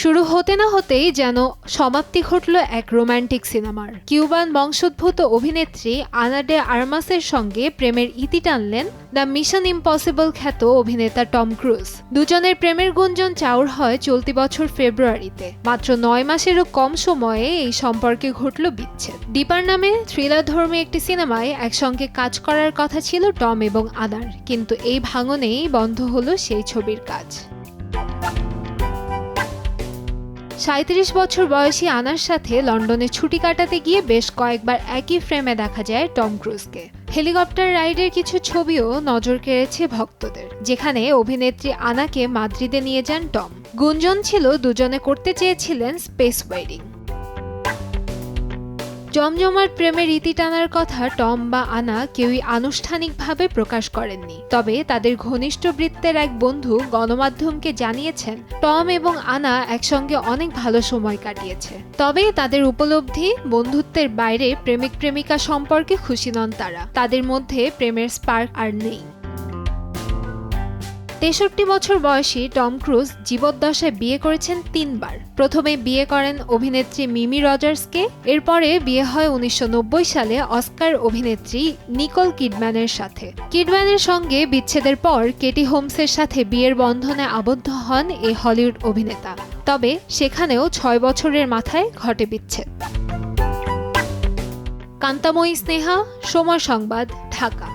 শুরু হতে না হতেই যেন সমাপ্তি ঘটল এক রোমান্টিক সিনেমার। কিউবান বংশোদ্ভূত অভিনেত্রী আনা ডে আর্মাসের সঙ্গে প্রেমের ইতি টানলেন দ্য মিশন ইম্পসিবল খ্যাত অভিনেতা টম ক্রুজ। দুজনের প্রেমের গুঞ্জন চাউর হয় চলতি বছর ফেব্রুয়ারিতে। মাত্র 9 মাসেরও কম সময়ে এই সম্পর্কে ঘটল বিচ্ছেদ। ডিপার নামে থ্রিলারধর্মী একটি সিনেমায় একসঙ্গে কাজ করার কথা ছিল টম এবং আনার, কিন্তু এই ভাঙনেই বন্ধ হলো সেই ছবির কাজ। 37 বছর বয়সী আনার সাথে লন্ডনে ছুটি কাটাতে গিয়ে বেশ কয়েকবার একই ফ্রেমে দেখা যায় টম ক্রুজকে। হেলিকপ্টার রাইডের কিছু ছবিও নজর কেড়েছে ভক্তদের, যেখানে অভিনেত্রী আনাকে মাদ্রিদে নিয়ে যান টম। গুঞ্জন ছিল দুজনে করতে চেয়েছিলেন স্পেস ওয়েডিং। জমজমাট প্রেমের ইতি টানার কথা টম বা আনা কেউই আনুষ্ঠানিকভাবে প্রকাশ করেননি, তবে তাদের ঘনিষ্ঠ বৃত্তের এক বন্ধু গণমাধ্যমকে জানিয়েছেন টম এবং আনা একসঙ্গে অনেক ভালো সময় কাটিয়েছে। তবে তাদের উপলব্ধি, বন্ধুত্বের বাইরে প্রেমিক প্রেমিকা সম্পর্কে খুশি নন তারা। তাদের মধ্যে প্রেমের স্পার্ক আর নেই। 63 বছর বয়সী টম ক্রুজ জীবদ্দশায় বিয়ে করেছেন 3 বার। প্রথমে বিয়ে করেন অভিনেত্রী মিমি রজার্সকে, এরপরে বিয়ে হয় 1990 সালে অস্কার অভিনেত্রী নিকোল কিডম্যানের সাথে। কিডম্যানের সঙ্গে বিচ্ছেদের পর কেটি হোমসের সাথে বিয়ের বন্ধনে আবদ্ধ হন এই হলিউড অভিনেতা। তবে সেখানেও 6 বছরের মাথায় ঘটে বিচ্ছেদ। কান্তাময়ী স্নেহা, সময় সংবাদ, ঢাকা।